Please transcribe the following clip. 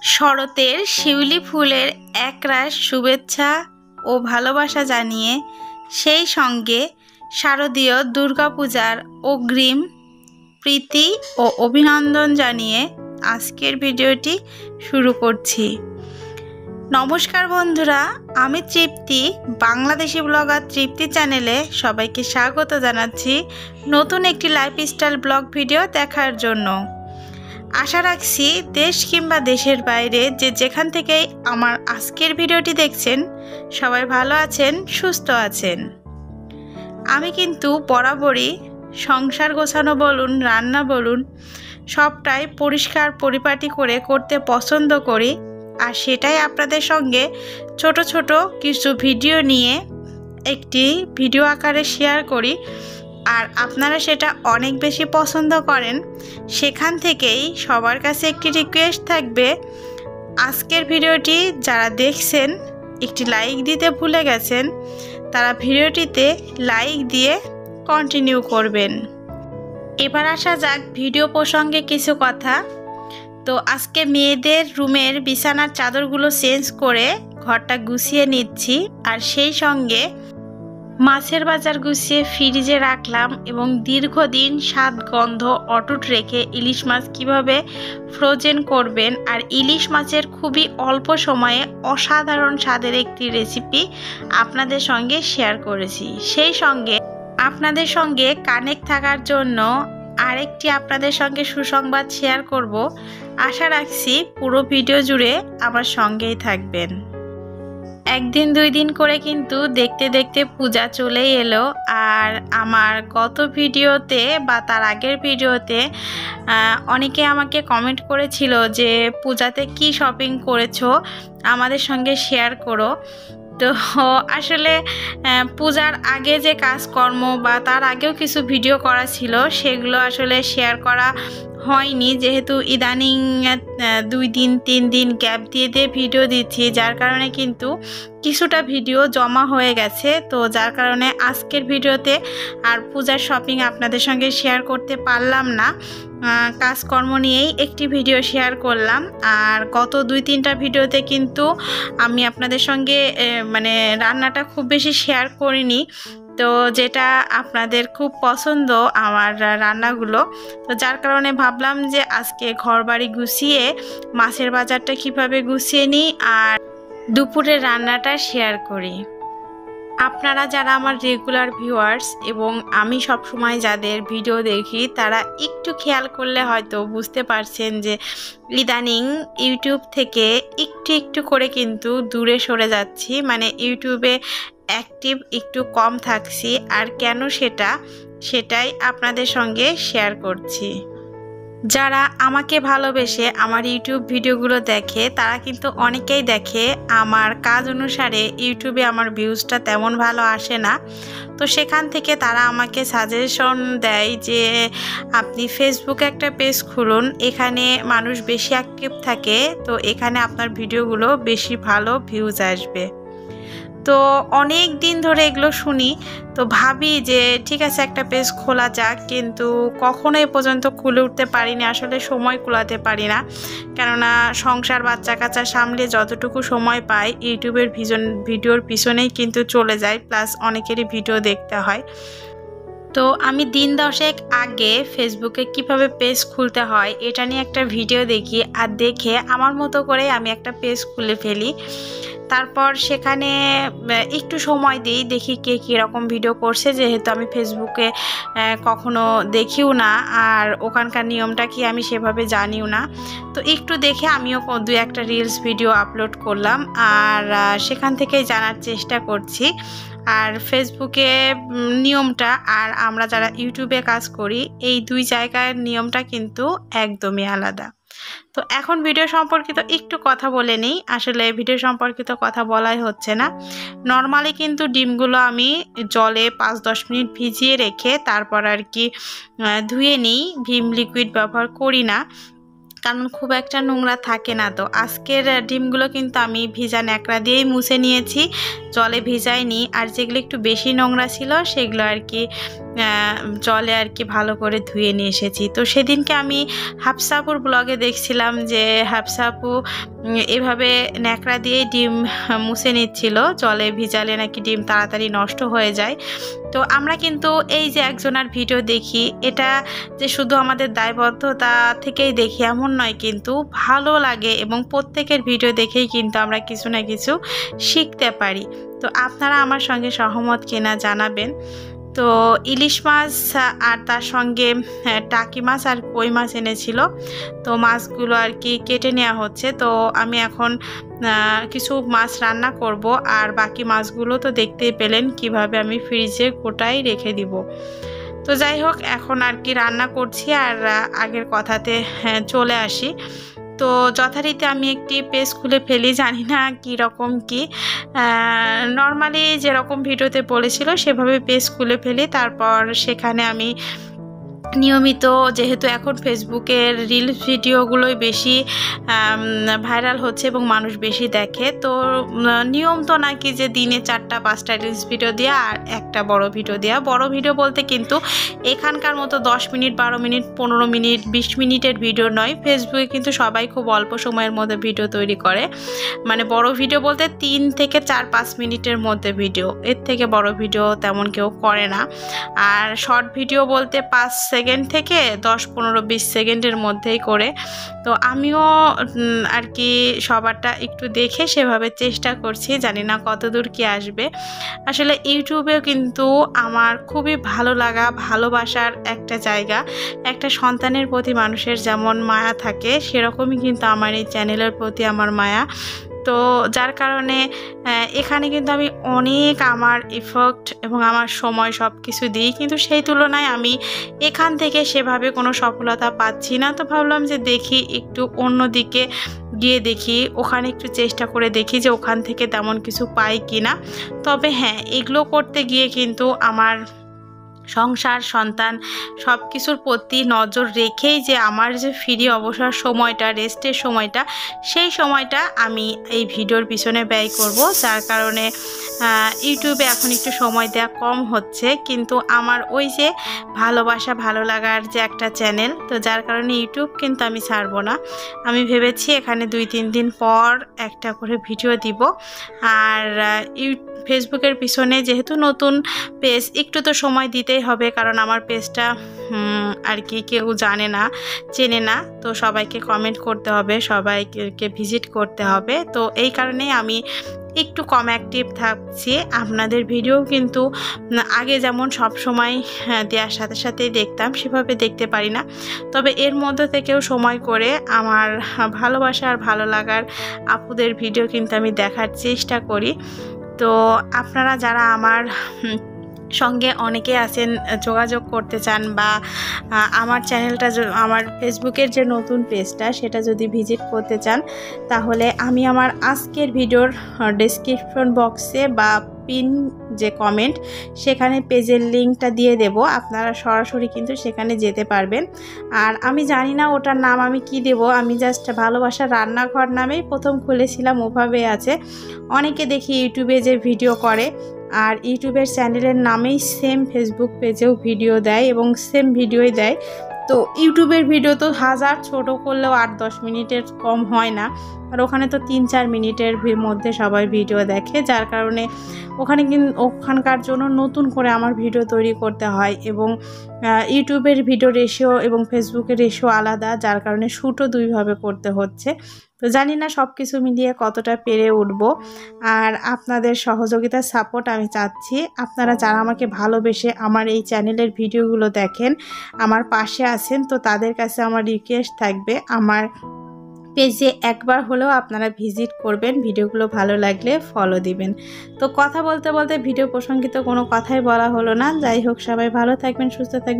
শরতের শিউলি ফুলের একরাশ শুভেচ্ছা ও ভালোবাসা জানিয়ে সেই সঙ্গে শারদীয় দুর্গাপূজার অগ্রিম প্রীতি ও অভিনন্দন জানিয়ে আজকের ভিডিওটি শুরু করছি। নমস্কার বন্ধুরা, আমি তৃপ্তি, বাংলাদেশি ব্লগার তৃপ্তি চ্যানেলে সবাইকে স্বাগত জানাচ্ছি নতুন একটি লাইফস্টাইল ব্লগ ভিডিও দেখার জন্য। আশা রাখছি দেশ কিংবা দেশের বাইরে যেখান থেকেই আমার আজকের ভিডিওটি দেখছেন সবাই ভালো আছেন, সুস্থ আছেন। আমি কিন্তু বরাবরই সংসার গোছানো বলুন, রান্না বলুন, সবটাই পরিষ্কার পরিপাটি করে করতে পছন্দ করি। আর সেটাই আপনাদের সঙ্গে ছোট ছোট কিছু ভিডিও নিয়ে একটি ভিডিও আকারে শেয়ার করি। আর আপনারা সেটা অনেক বেশি পছন্দ করেন। সেখান থেকেই সবার কাছে একটি রিকোয়েস্ট থাকবে, আজকের ভিডিওটি যারা দেখছেন একটি লাইক দিতে ভুলে গেছেন, তারা ভিডিওটিতে লাইক দিয়ে কন্টিনিউ করবেন। এবার আসা যাক ভিডিও প্রসঙ্গে কিছু কথা। তো আজকে মেয়েদের রুমের বিছানার চাদরগুলো চেঞ্জ করে ঘরটা গুছিয়ে নিচ্ছি। আর সেই সঙ্গে মাছের বাজার গুছিয়ে ফ্রিজে রাখলাম এবং দীর্ঘদিন স্বাদ গন্ধ অটুট রেখে ইলিশ মাছ কিভাবে ফ্রোজেন করবেন আর ইলিশ মাছের খুবই অল্প সময়ে অসাধারণ স্বাদের একটি রেসিপি আপনাদের সঙ্গে শেয়ার করেছি। সেই সঙ্গে আপনাদের সঙ্গে কানেক্ট থাকার জন্য আরেকটি আপনাদের সঙ্গে সুসংবাদ শেয়ার করব। আশা রাখছি পুরো ভিডিও জুড়ে আমার সঙ্গেই থাকবেন। একদিন দুই দিন করে কিন্তু দেখতে দেখতে পূজা চলেই এলো। আর আমার গত ভিডিওতে বা তার আগের ভিডিওতে অনেকে আমাকে কমেন্ট করেছিল যে পূজাতে কি শপিং করেছো আমাদের সঙ্গে শেয়ার করো। তো আসলে পূজার আগে যে কাজকর্ম বা তার আগেও কিছু ভিডিও করা ছিল সেগুলো আসলে শেয়ার করা হয়নি, যেহেতু ইদানিং 2 দিন 3 দিন গ্যাপ দিয়ে ভিডিও দিচ্ছি, যার কারণে কিন্তু কিছুটা ভিডিও জমা হয়ে গেছে। তো যার কারণে আজকের ভিডিওতে আর পূজার শপিং আপনাদের সঙ্গে শেয়ার করতে পারলাম না। কাজকর্ম নিয়েই একটি ভিডিও শেয়ার করলাম। আর গত 2-3টা ভিডিওতে কিন্তু আমি আপনাদের সঙ্গে রান্নাটা খুব বেশি শেয়ার করিনি, তো যেটা আপনাদের খুব পছন্দ আমার রান্নাগুলো। তো যার কারণে ভাবলাম যে আজকে ঘরবাড়ি গুছিয়ে মাছের বাজারটা কিভাবে গুছিয়ে নিই আর দুপুরের রান্নাটা শেয়ার করি। আপনারা যারা আমার রেগুলার ভিউয়ার্স এবং আমি সব সময় যাদের ভিডিও দেখি তারা একটু খেয়াল করলে হয়তো বুঝতে পারছেন যে ইদানিং ইউটিউব থেকে একটু একটু করে কিন্তু দূরে সরে যাচ্ছি, ইউটিউবে অ্যাক্টিভ একটু কম থাকছি। আর কেন সেটাই আপনাদের সঙ্গে শেয়ার করছি। যারা আমাকে ভালোবেসে আমার ইউটিউব ভিডিওগুলো দেখে তারা কিন্তু অনেকেই দেখে আমার কাজ অনুসারে ইউটিউবে আমার ভিউজটা তেমন ভালো আসে না। তো সেখান থেকে তারা আমাকে সাজেশন দেয় যে আপনি ফেসবুকে একটা পেজ খুলুন, এখানে মানুষ বেশি অ্যাক্টিভ থাকে, তো এখানে আপনার ভিডিওগুলো বেশি ভালো ভিউজ আসবে। তো অনেক দিন ধরে এগুলো শুনি, তো ভাবি যে ঠিক আছে একটা পেজ খোলা যাক, কিন্তু কখনো এ পর্যন্ত খুলে উঠতে পারিনি। আসলে সময় কুলাতে পারি না, কেননা সংসার বাচ্চা কাচ্চা সামলে যতটুকু সময় পাই ইউটিউবের ভিডিওর পিছনেই কিন্তু চলে যায়, প্লাস অনেকেরই ভিডিও দেখতে হয়। তো আমি দিন 10 আগে ফেসবুকে কিভাবে পেজ খুলতে হয় এটা নিয়ে একটা ভিডিও দেখি, আর দেখে আমার মতো করে আমি একটা পেজ খুলে ফেলি। তারপর সেখানে একটু সময় দিই, দেখি কে কীরকম ভিডিও করছে, যেহেতু আমি ফেসবুকে কখনো দেখিও না আর ওখানকার নিয়মটা কি আমি সেভাবে জানিও না। তো একটু দেখে আমিও 2-1টা রিলস ভিডিও আপলোড করলাম আর সেখান থেকেই জানার চেষ্টা করছি। আর ফেসবুকে নিয়মটা আর আমরা যারা ইউটিউবে কাজ করি এই 2 জায়গার নিয়মটা কিন্তু একদমই আলাদা। তো এখন ভিডিও সম্পর্কিত একটু কথা বলে নিই। আসলে ভিডিও সম্পর্কিত কথা বলাই হচ্ছে না। নর্মালি কিন্তু ডিমগুলো আমি জলে 5-10 মিনিট ভিজিয়ে রেখে তারপর আর কি ধুয়ে নিই। ভিম লিকুইড ব্যবহার করি না, কারণ খুব একটা নোংরা থাকে না। তো আজকের ডিমগুলো কিন্তু আমি ভিজা ন্যাকড়া দিয়েই মুছে নিয়েছি, জলে ভিজাইনি। আর যেগুলো একটু বেশি নোংরা ছিল সেগুলো আর কি জলে আর কি ভালো করে ধুয়ে নিয়ে এসেছি। তো সেদিনকে আমি হাফসাপুর ব্লগে দেখছিলাম যে হাফসাপু এভাবে ন্যাকড়া দিয়ে ডিম মুছে নিচ্ছিল, জলে ভিজালে নাকি ডিম তাড়াতাড়ি নষ্ট হয়ে যায়। তো আমরা কিন্তু এই যে একজনের ভিডিও দেখি, এটা যে শুধু আমাদের দায়বদ্ধতা থেকেই দেখি এমন নয়, কিন্তু ভালো লাগে এবং প্রত্যেকের ভিডিও দেখেই কিন্তু আমরা কিছু না কিছু শিখতে পারি। তো আপনারা আমার সঙ্গে সহমত কিনা জানাবেন। তো ইলিশ মাছ আর তার সঙ্গে টাকি মাছ আর কই মাছ এনেছিল। তো মাছগুলো আর কি কেটে নেওয়া হচ্ছে। তো আমি এখন কিছু মাছ রান্না করব, আর বাকি মাছগুলো তো দেখতেই পেলেন কিভাবে আমি ফ্রিজে গোটাই রেখে দিব। তো যাই হোক, এখন আর কি রান্না করছি, আর আগের কথাতে চলে আসি। তো যথারীতি আমি একটি পেজ খুলে ফেলি, জানি না কীরকম কি, নর্মালি যেরকম ভিডিওতে বলেছিল সেভাবে পেজ খুলে ফেলি। তারপর সেখানে আমি নিয়মিত, যেহেতু এখন ফেসবুকের রিলস ভিডিওগুলোই বেশি ভাইরাল হচ্ছে এবং মানুষ বেশি দেখে, তো নিয়ম তো নাকি যে দিনে 4টা-5টা রিলস ভিডিও দেওয়া আর একটা বড় ভিডিও দেওয়া। বড় ভিডিও বলতে কিন্তু এখানকার মতো 10 মিনিট, 12 মিনিট, 15 মিনিট, 20 মিনিটের ভিডিও নয়। ফেসবুকে কিন্তু সবাই খুব অল্প সময়ের মধ্যে ভিডিও তৈরি করে, মানে বড় ভিডিও বলতে 3 থেকে 4-5 মিনিটের মধ্যে ভিডিও, এর থেকে বড় ভিডিও তেমন কেউ করে না। আর শর্ট ভিডিও বলতে 5 সেকেন্ড থেকে 10-15-20 সেকেন্ডের মধ্যেই করে। তো আমিও আর কি সবারটা একটু দেখে সেভাবে চেষ্টা করছি, জানি না কতদূর কি আসবে। আসলে ইউটিউবেও কিন্তু আমার খুবই ভালো লাগা, ভালোবাসার একটা জায়গা। একটা সন্তানের প্রতি মানুষের যেমন মায়া থাকে, সেরকমই কিন্তু আমার এই চ্যানেলের প্রতি আমার মায়া। তো যার কারণে এখানে কিন্তু আমি অনেক আমার এফোর্ট এবং আমার সময় সব কিছু দিই, কিন্তু সেই তুলনায় আমি এখান থেকে সেভাবে কোনো সফলতা পাচ্ছি না। তো ভাবলাম যে দেখি একটু অন্য দিকে গিয়ে দেখি, ওখানে একটু চেষ্টা করে দেখি যে ওখান থেকে তেমন কিছু পাই কি না। তবে হ্যাঁ, এগুলো করতে গিয়ে কিন্তু আমার সংসার, সন্তান সব কিছুর প্রতি নজর রেখেই যে আমার যে ফ্রি অবসর সময়টা, রেস্টের সময়টা, সেই সময়টা আমি এই ভিডিওর পিছনে ব্যয় করব। যার কারণে ইউটিউবে এখন একটু সময় দেওয়া কম হচ্ছে, কিন্তু আমার ওই যে ভালোবাসা, ভালো লাগার যে একটা চ্যানেল, তো যার কারণে ইউটিউব কিন্তু আমি ছাড়বো না। আমি ভেবেছি এখানে 2-3 দিন পর একটা করে ভিডিও দিব। আর ফেসবুকের পিছনে যেহেতু নতুন পেজ, একটু তো সময় দিতেই হবে, কারণ আমার পেজটা আর কি কেউ জানে না, চেনে না। তো সবাইকে কমেন্ট করতে হবে, সবাইকে ভিজিট করতে হবে। তো এই কারণেই আমি একটু কম অ্যাক্টিভ থাকছি। আপনাদের ভিডিও কিন্তু আগে যেমন সব সময় দেওয়ার সাথে সাথেই দেখতাম, সেভাবে দেখতে পারি না। তবে এর মধ্যে থেকেও সময় করে আমার ভালোবাসা আর ভালো লাগার আপুদের ভিডিও কিন্তু আমি দেখার চেষ্টা করি। তো আপনারা যারা আমার সঙ্গে অনেকে আছেন, যোগাযোগ করতে চান, বা আমার চ্যানেলটা, আমার ফেসবুকের যে নতুন পেজটা সেটা যদি ভিজিট করতে চান, তাহলে আমি আমার আজকের ভিডিওর ডেসক্রিপশন বক্সে বা পিন যে কমেন্ট, সেখানে পেজের লিঙ্কটা দিয়ে দেব। আপনারা সরাসরি কিন্তু সেখানে যেতে পারবেন। আর আমি জানি না ওটার নাম আমি কি দেব, আমি জাস্ট ভালোবাসার রান্নাঘর নামেই প্রথম খুলেছিলাম, ওভাবে আছে। অনেকে দেখি ইউটিউবে যে ভিডিও করে, আর ইউটিউবের চ্যানেলের নামেই সেম ফেসবুক পেজেও ভিডিও দেয় এবং সেম ভিডিওই দেয়। তো ইউটিউবের ভিডিও তো হাজার ছোট করলেও 8-10 মিনিটের কম হয় না, আর ওখানে তো 3-4 মিনিটের মধ্যে সবাই ভিডিও দেখে। যার কারণে ওখানকার জন্য নতুন করে আমার ভিডিও তৈরি করতে হয়, এবং ইউটিউবের ভিডিও রেশিও এবং ফেসবুকের রেশিও আলাদা, যার কারণে শ্যুটও দুইভাবে করতে হচ্ছে। তো জানি না সব কিছু মিলিয়ে কতটা পেরে উঠব। আর আপনাদের সহযোগিতার সাপোর্ট আমি চাচ্ছি। আপনারা যারা আমাকে ভালোবেসে আমার এই চ্যানেলের ভিডিওগুলো দেখেন, আমার পাশে আছেন, তো তাদের কাছে আমার রিকোয়েস্ট থাকবে, আমার পেজে একবার হলেও আপনারা ভিজিট করবেন, ভিডিওগুলো ভালো লাগলে ফলো দিবেন। তো কথা বলতে বলতে ভিডিও প্রসঙ্গিত কোনো কথাই বলা হলো না। যাই হোক, সবাই ভালো থাকবেন, সুস্থ থাকবেন।